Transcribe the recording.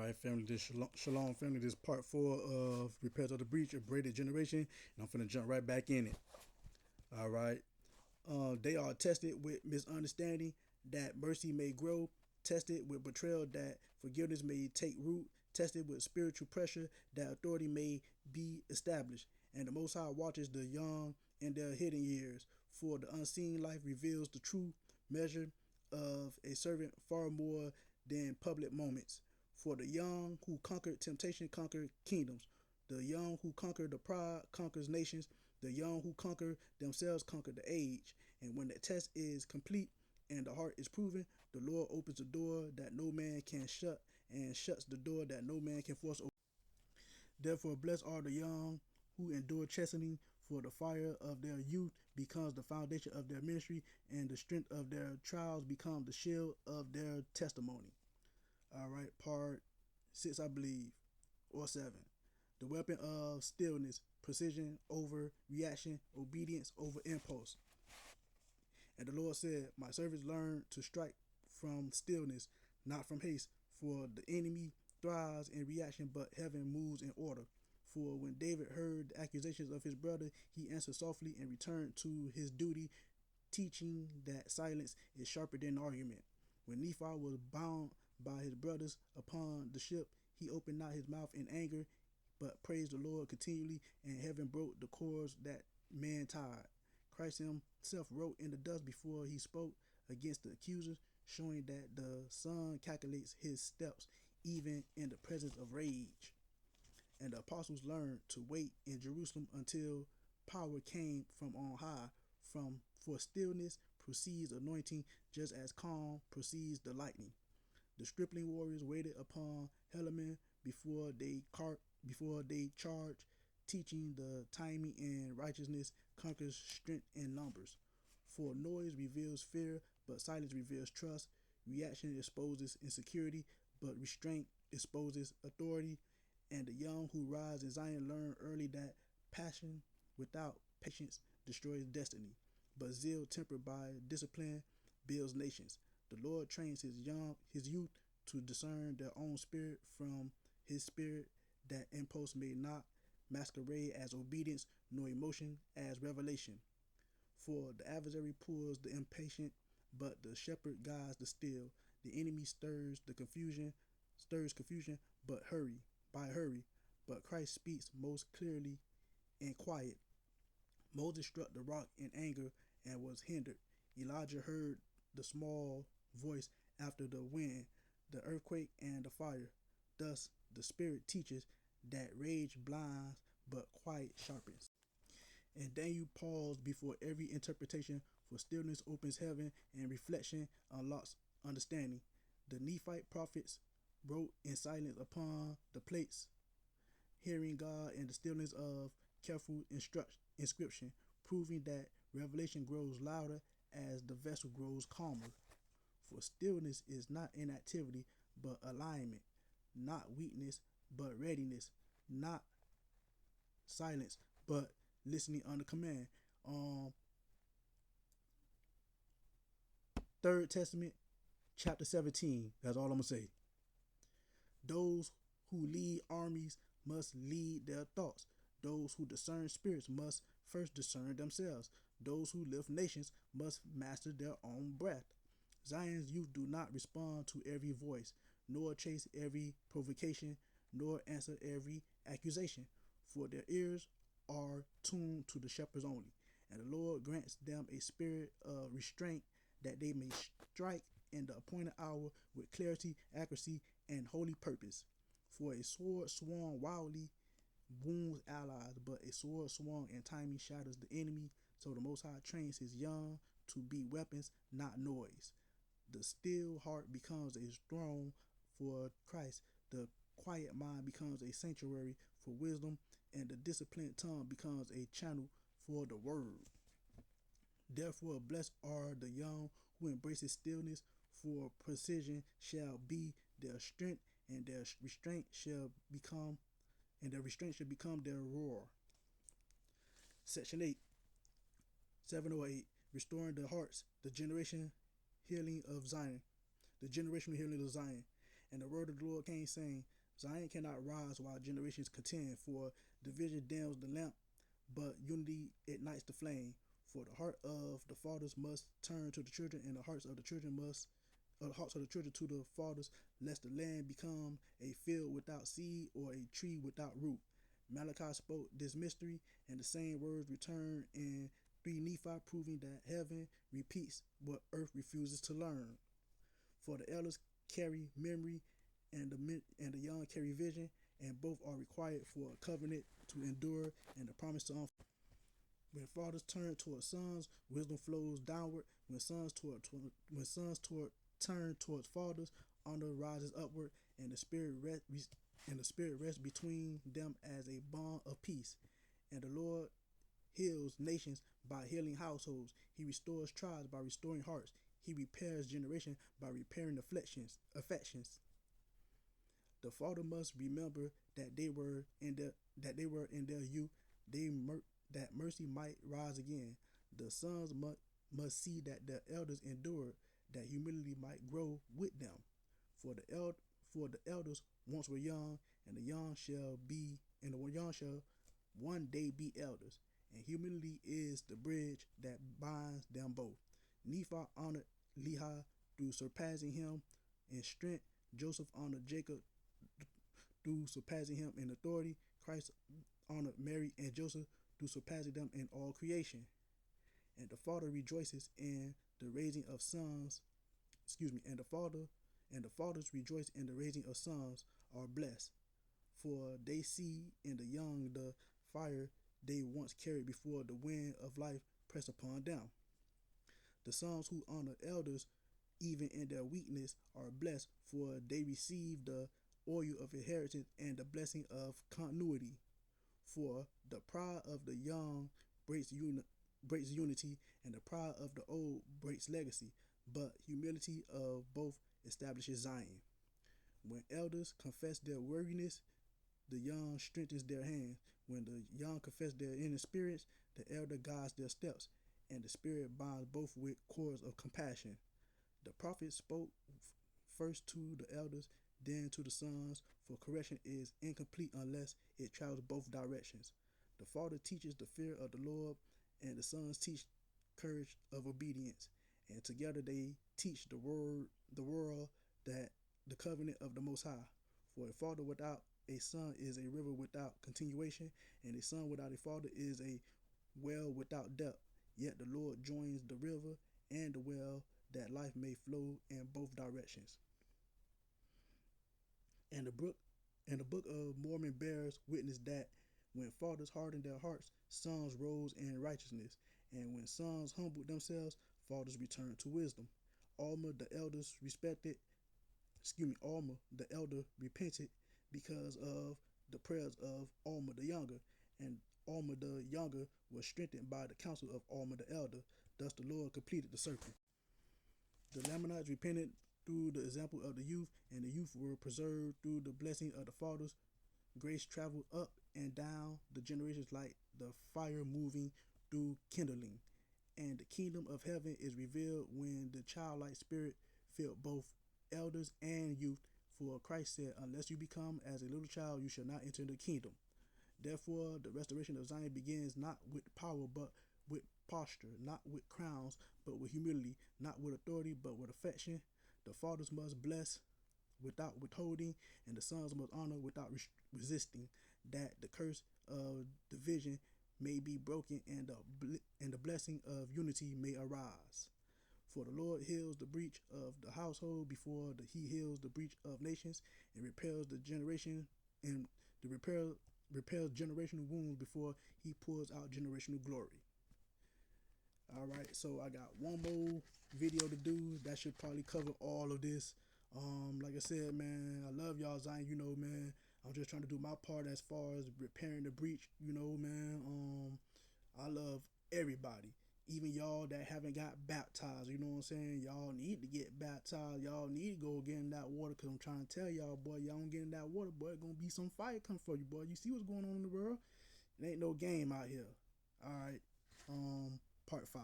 right, family. This Shalom, family. This part 4 of Repairs of the Breach of Braided Generation, and I'm finna jump right back in it. All right. They are tested with misunderstanding that mercy may grow, tested with betrayal that forgiveness may take root, tested with spiritual pressure that authority may be established. And the Most High watches the young in their hidden years, for the unseen life reveals the true measure of a servant far more than public moments. For the young who conquered temptation conquered kingdoms. The young who conquer the pride conquers nations. The young who conquer themselves conquer the age. And when the test is complete and the heart is proven, the Lord opens the door that no man can shut and shuts the door that no man can force open. Therefore, blessed are the young who endure chastening, for the fire of their youth becomes the foundation of their ministry, and the strength of their trials becomes the shield of their testimony. All right, part 6, I believe, or 7. The weapon of stillness, precision over reaction, obedience over impulse. And the Lord said, my servants learn to strike from stillness, not from haste, for the enemy thrives in reaction, but heaven moves in order. For when David heard the accusations of his brother, he answered softly and returned to his duty, teaching that silence is sharper than argument. When Nephi was bound by his brothers upon the ship, he opened not his mouth in anger, but praised the Lord continually, and heaven broke the cords that man tied. Christ himself wrote in the dust before he spoke against the accusers, showing that the Son calculates his steps even in the presence of rage. And the apostles learned to wait in Jerusalem until power came from on high. For stillness proceeds anointing, just as calm proceeds the lightning. The stripling warriors waited upon Helaman before they charged, teaching the timing and righteousness conquers strength in numbers. For noise reveals fear, but silence reveals trust. Reaction exposes insecurity, but restraint exposes authority. And the young who rise in Zion learn early that passion without patience destroys destiny, but zeal tempered by discipline builds nations. The Lord trains his youth to discern their own spirit from his spirit, that impulse may not masquerade as obedience, nor emotion as revelation. For the adversary pulls the impatient, but the shepherd guides the still. The enemy stirs confusion, but hurry, but Christ speaks most clearly in quiet. Moses struck the rock in anger and was hindered. Elijah heard the small voice after the wind, the earthquake, and the fire. Thus, the Spirit teaches that rage blinds, but quiet sharpens. And Daniel paused before every interpretation, for stillness opens heaven and reflection unlocks understanding. The Nephite prophets wrote in silence upon the plates, hearing God in the stillness of careful inscription, proving that revelation grows louder as the vessel grows calmer. For stillness is not inactivity, but alignment, not weakness, but readiness, not silence, but listening under command. 3rd Testament, chapter 17. That's all I'm going to say. Those who lead armies must lead their thoughts. Those who discern spirits must first discern themselves. Those who lift nations must master their own breath. Zion's youth do not respond to every voice, nor chase every provocation, nor answer every accusation, for their ears are tuned to the shepherds only. And the Lord grants them a spirit of restraint, that they may strike in the appointed hour with clarity, accuracy, and holy purpose. For a sword swung wildly wounds allies, but a sword swung in timing shatters the enemy. So the Most High trains his young to be weapons, not noise. The still heart becomes a throne for Christ. The quiet mind becomes a sanctuary for wisdom, and the disciplined tongue becomes a channel for the word. Therefore, blessed are the young who embraces stillness, for precision shall be their strength, and their restraint shall become their roar. Section 8, 708, restoring the hearts, the generational healing of Zion. And the word of the Lord came saying, Zion cannot rise while generations contend, for division dims the lamp, but unity ignites the flame. For the heart of the fathers must turn to the children, and the hearts of the children to the fathers, lest the land become a field without seed or a tree without root. Malachi spoke this mystery, and the same words return in 3 Nephi, proving that heaven repeats what earth refuses to learn. For the elders carry memory, and the young carry vision, and both are required for a covenant to endure and the promise to unfold. When fathers turn toward sons, wisdom flows downward. When sons turn towards fathers, honor rises upward, and the spirit rests between them as a bond of peace. And the Lord heals nations by healing households. He restores tribes by restoring hearts. He repairs generation by repairing affections. The father must remember that they were in their youth. That mercy might rise again. The sons must see that the elders endured, that humility might grow with them. For the elders once were young, and the young shall one day be elders. And humility is the bridge that binds them both. Nephi honored Lehi through surpassing him in strength. Joseph honored Jacob through surpassing him in authority. Christ honored Mary and Joseph through surpassing them in all creation. And the Father rejoices in the raising of sons. And the fathers rejoice in the raising of sons are blessed, for they see in the young the fire they once carried before the wind of life pressed upon them. The sons who honor elders, even in their weakness, are blessed, for they receive the oil of inheritance and the blessing of continuity. For the pride of the young breaks unity, and the pride of the old breaks legacy, but humility of both establishes Zion. When elders confess their weariness, the young strengthens their hands. When the young confess their inexperience, the elder guides their steps, and the Spirit binds both with cords of compassion. The prophet spoke first to the elders, then to the sons, for correction is incomplete unless it travels both directions. The father teaches the fear of the Lord, and the sons teach courage of obedience, and together they teach the world that the covenant of the Most High. For a father without a son is a river without continuation, and a son without a father is a well without depth. Yet the Lord joins the river and the well, that life may flow in both directions. And the book of Mormon bears witness that when fathers hardened their hearts, sons rose in righteousness, and when sons humbled themselves, fathers returned to wisdom. Alma the elders respected, Alma the elder repented because of the prayers of Alma the younger, and Alma the younger was strengthened by the counsel of Alma the elder. Thus the Lord completed the circle. The Lamanites repented through the example of the youth, and the youth were preserved through the blessing of the fathers. Grace traveled up and down the generations like the fire moving through kindling. And the kingdom of heaven is revealed when the childlike spirit filled both elders and youth. For Christ said, unless you become as a little child, you shall not enter the kingdom. Therefore, the restoration of Zion begins not with power, but with posture, not with crowns, but with humility, not with authority, but with affection. The fathers must bless without withholding, and the sons must honor without resisting, that the curse of division may be broken, and the blessing of unity may arise. For the Lord heals the breach of the household before he heals the breach of nations, and repairs the generation and the repairs generational wounds before he pours out generational glory. Alright, so I got one more video to do. That should probably cover all of this. Like I said, man, I love y'all, Zion, man. I'm just trying to do my part as far as repairing the breach, man. I love everybody. Even y'all that haven't got baptized, you know what I'm saying? Y'all need to get baptized. Y'all need to go get in that water, because I'm trying to tell y'all, boy, y'all don't get in that water, boy, it's going to be some fire come for you, boy. You see what's going on in the world? It ain't no game out here. All right, part 5.